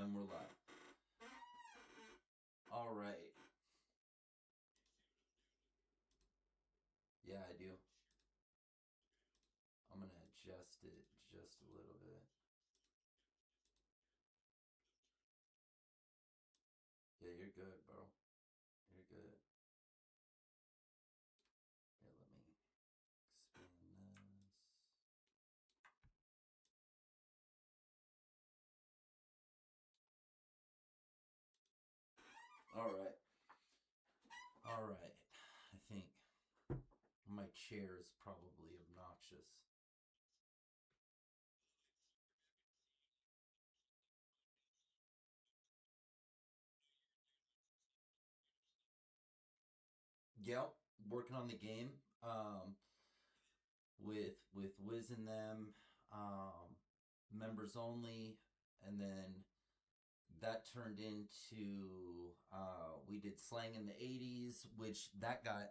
And we're live. All right. Yeah, I do. I'm gonna adjust it just a little bit. Yeah, you're good, bro. You're good. Here, let me expand this. All right. All right. I think my chair is probably obnoxious. Yep, working on the game. With Wiz and them, um, members only, and then that turned into we did slang in the 80s, which that got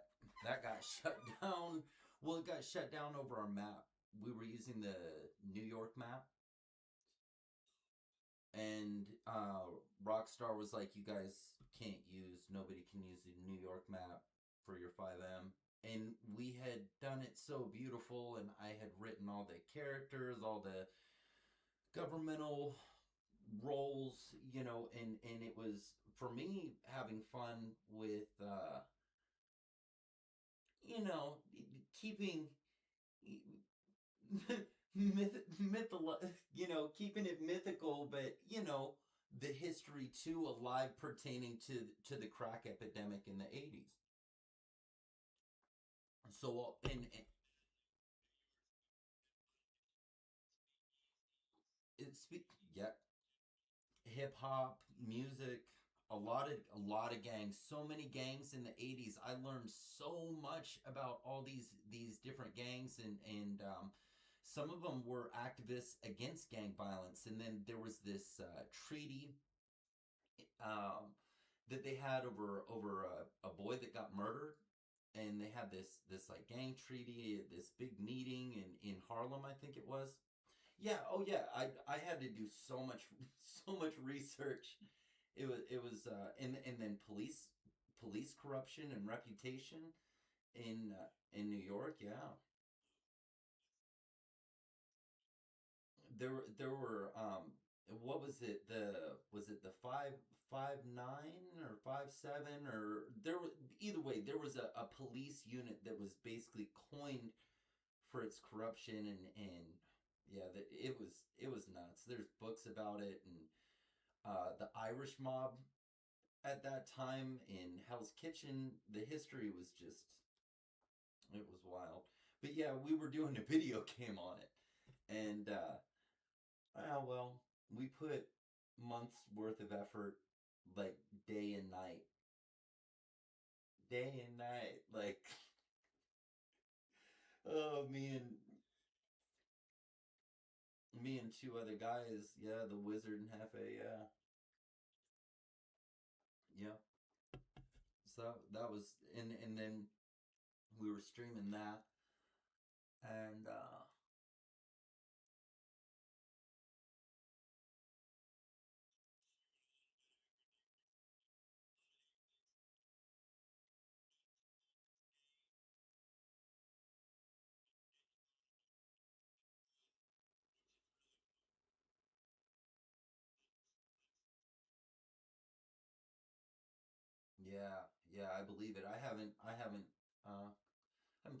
shut down. Well, it got shut down over our map. We were using the New York map, and Rockstar was like, "You guys can't use. Nobody can use the New York map for your 5M." And we had done it so beautiful, and I had written all the characters, all the governmental roles, and it was for me having fun with you know keeping keeping it mythical, but the history too alive pertaining to the crack epidemic in the 80s. So and it's yeah, hip hop music, a lot of gangs, so many gangs in the 80s. I learned so much about all these different gangs, and some of them were activists against gang violence. And then there was this treaty um, that they had over a boy that got murdered, and they had this like gang treaty, this big meeting in Harlem, I think it was. Yeah, oh yeah, I had to do so much so much research. And then police corruption and reputation in New York. Yeah, there were what was it, the 559 or 57, or there was, either way, there was a police unit that was basically coined for its corruption, and yeah, it was nuts. There's books about it, and the Irish mob at that time in Hell's Kitchen, the history was just, it was wild. But yeah, we were doing a video game on it, and well, we put months worth of effort, like day and night, day and night, like oh, me and two other guys, yeah, the Wizard and Hefe, yeah, yeah. So that was, and then we were streaming that, and yeah, yeah, I believe it. I haven't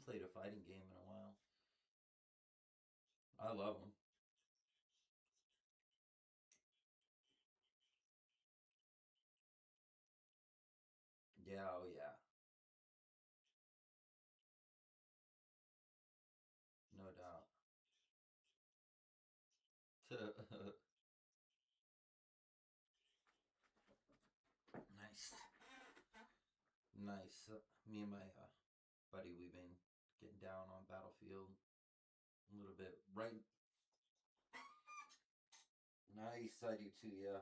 played a fighting game in a while. I love them. Yeah, oh yeah, no doubt. Nice, nice. Me and my buddy, we've been getting down on Battlefield a little bit. Right, nice. I do too. Yeah.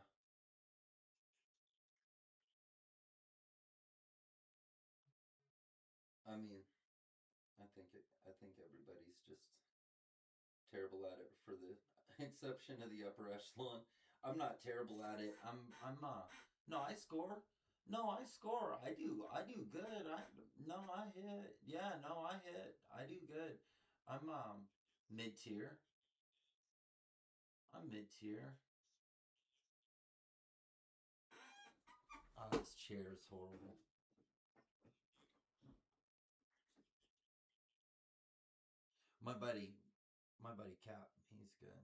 I mean, I think everybody's just terrible at it, for the exception of the upper echelon. I'm not terrible at it. I'm no, I score. No, I score. I do good. I no, I hit. Yeah, no, I hit. I do good. I'm mid tier. I'm mid tier. Oh, this chair is horrible. My buddy, my buddy Cap, he's good.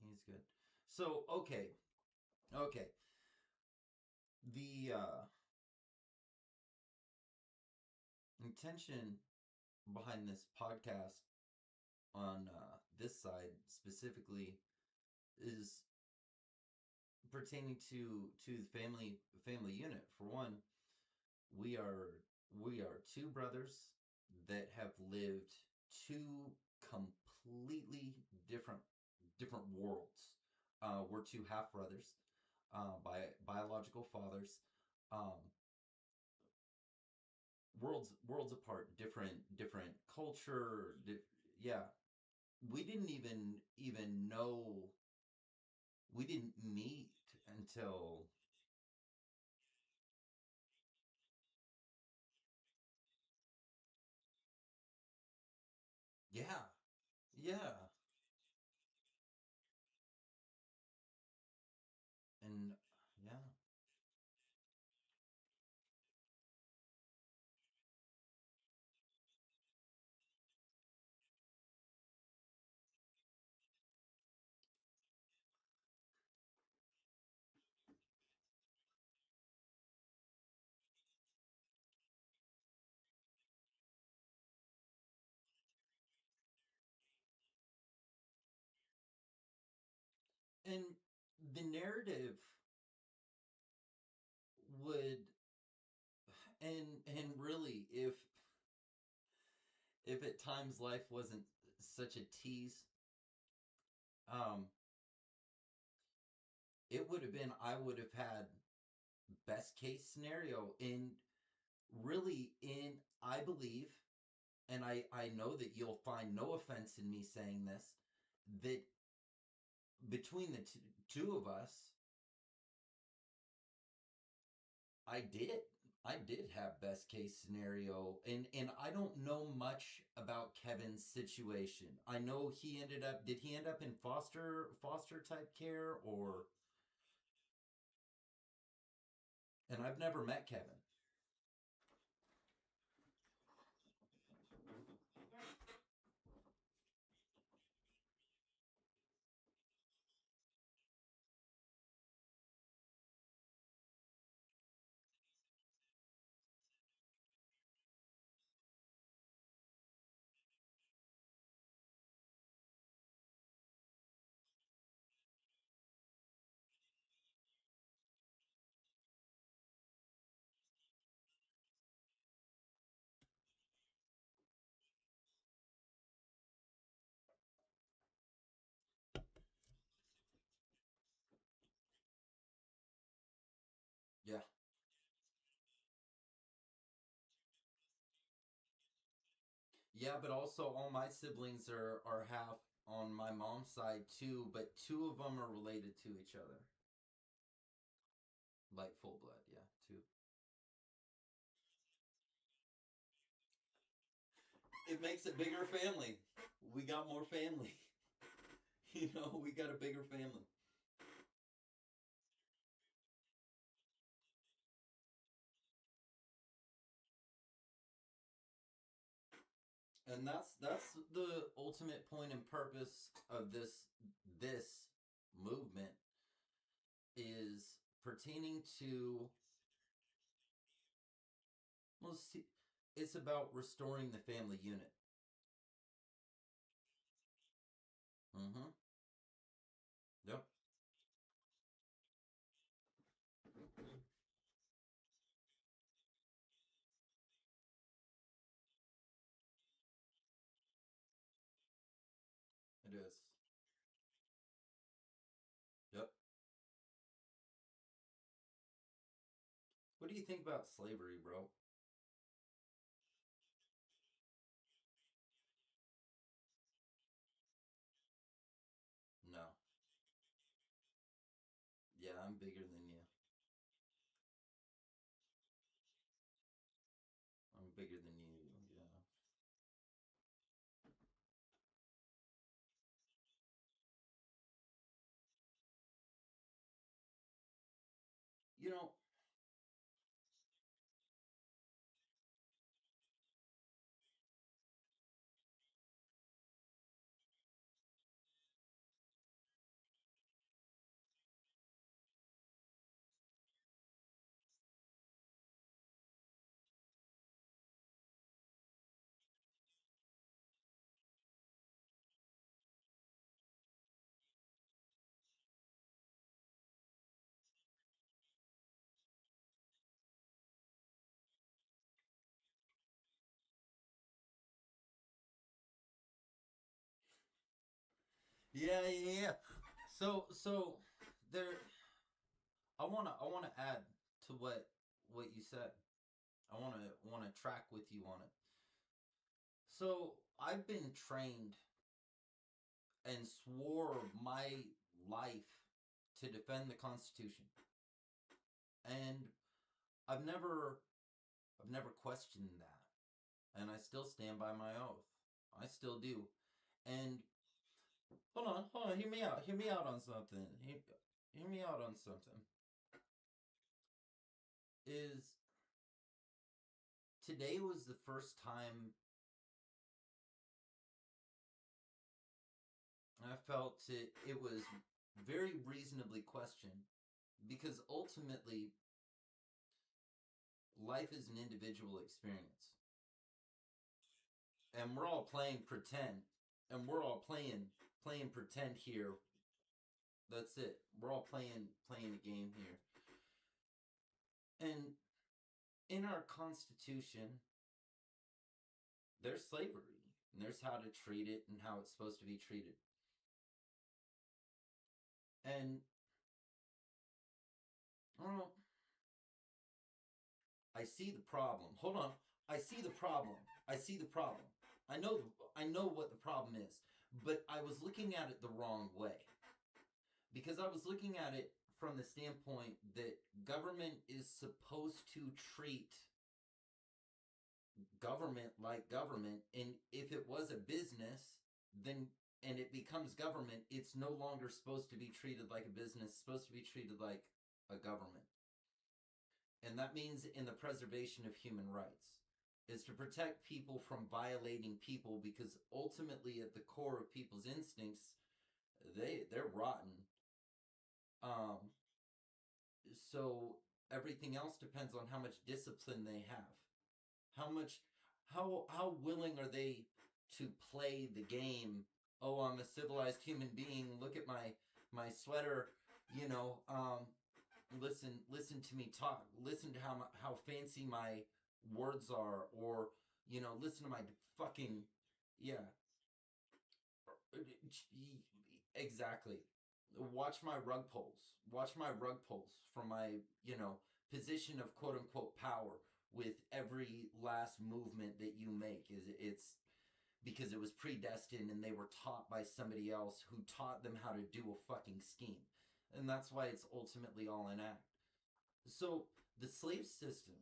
He's good. So okay. The intention behind this podcast on this side specifically is pertaining to the family unit. For one, we are we are two brothers that have lived two completely different different worlds. We're two half brothers by biological fathers. Um, worlds apart, different culture. Yeah, we didn't even know, we didn't meet until, yeah, yeah, and yeah, and the narrative would, and really, if at times life wasn't such a tease, um, it would have been, I would have had best case scenario in, really, in, I believe, and I know that you'll find no offense in me saying this, that between the two of us, I did. I did have best case scenario, and I don't know much about Kevin's situation. I know he ended up. Did he end up in foster type care, or? And I've never met Kevin. Yeah, yeah, but also all my siblings are half on my mom's side too, but two of them are related to each other, like full blood. Yeah, two. It makes a bigger family. We got more family. We got a bigger family. And that's the ultimate point and purpose of this movement, is pertaining to, well, it's about restoring the family unit. Mm-hmm. Yep. It is. Yep. What do you think about slavery, bro? No. I'm bigger than you. I'm bigger than you. Yeah. You know, yeah, yeah, yeah. So there. I wanna add to what you said. I wanna track with you on it. So I've been trained and swore my life to defend the Constitution, and I've never I've never questioned that, and I still stand by my oath. I still do. And hold on, hear me out on something. Hear me out on something. Is today was the first time I felt it was very reasonably questioned because ultimately life is an individual experience, and we're all playing pretend, and we're all playing pretend here. That's it. We're all playing a game here. And in our Constitution, there's slavery, and there's how to treat it and how it's supposed to be treated. And I don't know. I see the problem. Hold on. I see the problem. I see the problem. I know I know what the problem is, but I was looking at it the wrong way. Because I was looking at it from the standpoint that government is supposed to treat government like government, and if it was a business, then and it becomes government, it's no longer supposed to be treated like a business, it's supposed to be treated like a government. And that means in the preservation of human rights is to protect people from violating people, because ultimately at the core of people's instincts, they're rotten. um so everything else depends on how much discipline they have, how much how willing are they to play the game. Oh, I'm a civilized human being, look at my sweater, you know. Listen to me talk, listen to how fancy my words are, or listen to my fucking, yeah, exactly. Watch my rug pulls, watch my rug pulls from my position of quote unquote power with every last movement that you make. It's because it was predestined and they were taught by somebody else who taught them how to do a fucking scheme, and that's why it's ultimately all an act. So the slave system,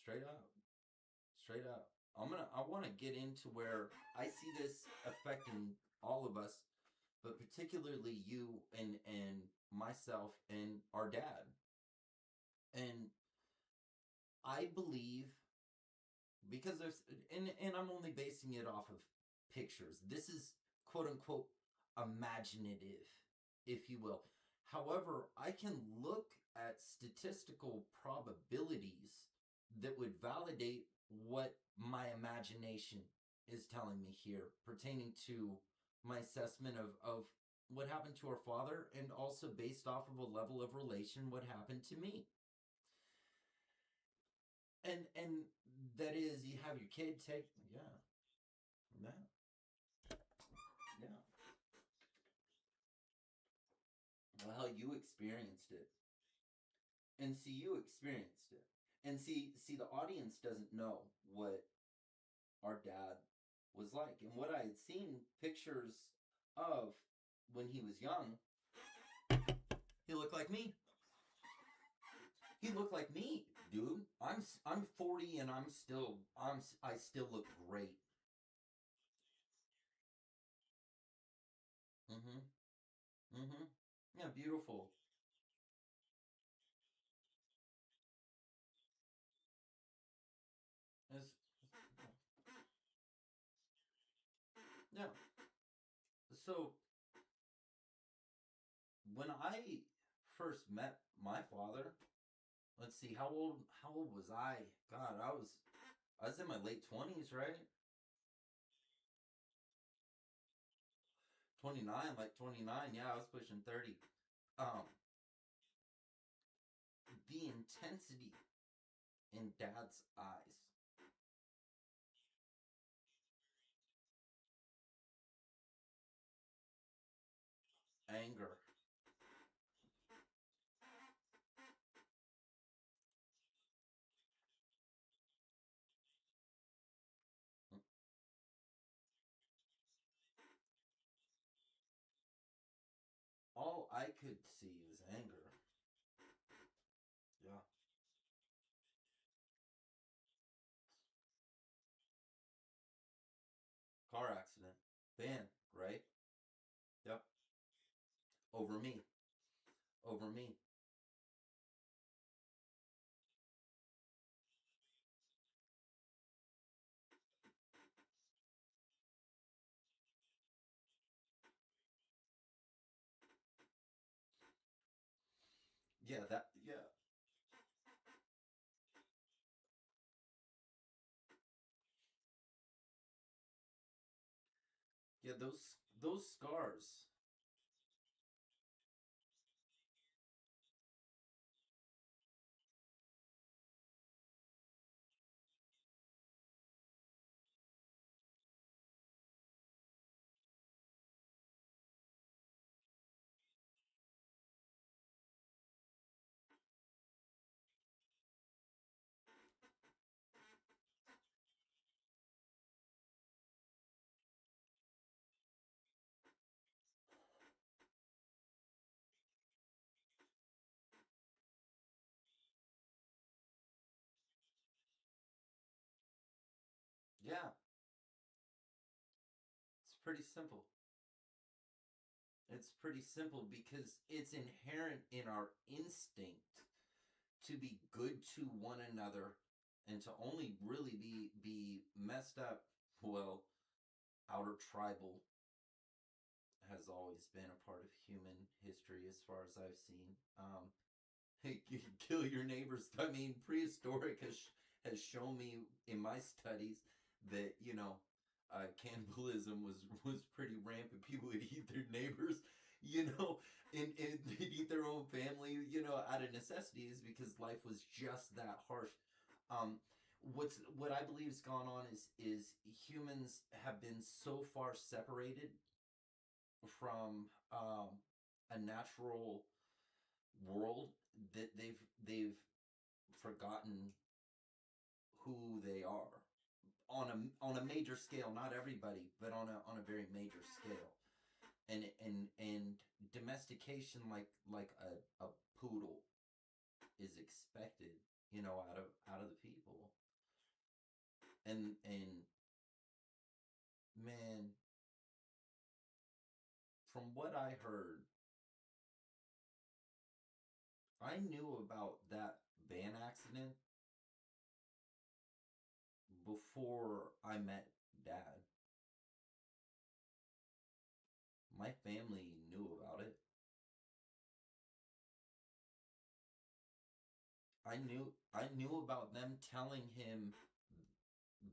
straight up, straight up. I want to get into where I see this affecting all of us, but particularly you and myself and our dad. And I believe, because there's and I'm only basing it off of pictures. This is quote unquote imaginative, if you will. However, I can look at statistical probabilities that would validate what my imagination is telling me here, pertaining to my assessment of what happened to our father, and also based off of a level of relation what happened to me. And that is, you have your kid take, yeah, yeah, yeah. Well, you experienced it, and see, you experienced it, and see, the audience doesn't know what our dad was like, and what I had seen pictures of when he was young. He looked like me. He looked like me, dude. I'm 40 and I still look great. Mhm. Mhm. Yeah, beautiful. It's, yeah. So when I first met my father, let's see, how old was I? God, I was in my late 20s, right? 29, like 29. Yeah, I was pushing 30. Um, the intensity in Dad's eyes, anger. All I could see is anger. Yeah. Car accident. Van, right? Yep. Over me. Over me. Yeah, yeah. Yeah, those scars. Yeah, it's pretty simple. It's pretty simple because it's inherent in our instinct to be good to one another and to only really be messed up. Well, outer tribal has always been a part of human history as far as I've seen. You kill your neighbors. I mean, prehistoric has shown me in my studies that cannibalism was pretty rampant. People would eat their neighbors, and they'd eat their own family, out of necessities because life was just that harsh. Um, what I believe has gone on is humans have been so far separated from a natural world that they've forgotten who they are on a major scale. Not everybody, but on a very major scale. And domestication, like a poodle, is expected, out of the people. And man, from what I heard, I knew about that van accident before I met Dad. My family knew about it. I knew about them telling him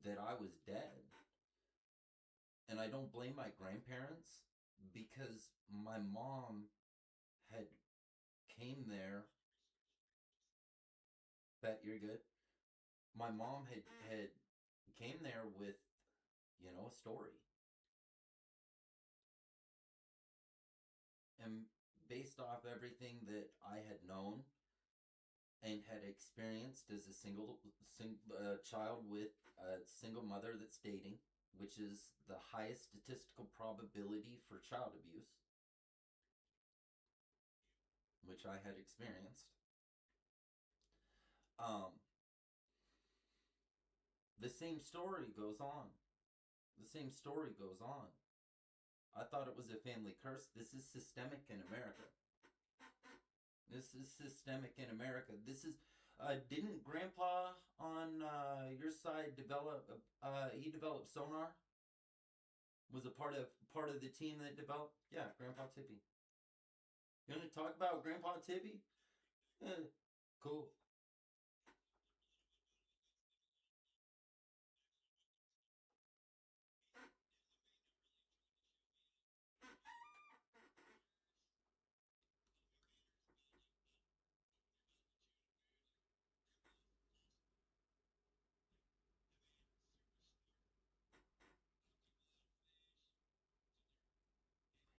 that I was dead. And I don't blame my grandparents because my mom had came there. Bet you're good. My mom had came there with, a story. And based off everything that I had known and had experienced as a child with a single mother that's dating, which is the highest statistical probability for child abuse. which I had experienced, um, the same story goes on. The same story goes on. I thought it was a family curse. This is systemic in America. This is systemic in America. This is. Didn't Grandpa on your side develop? He developed sonar. Was a part of the team that developed. Yeah, Grandpa Tippy. You want to talk about Grandpa Tippy? Cool.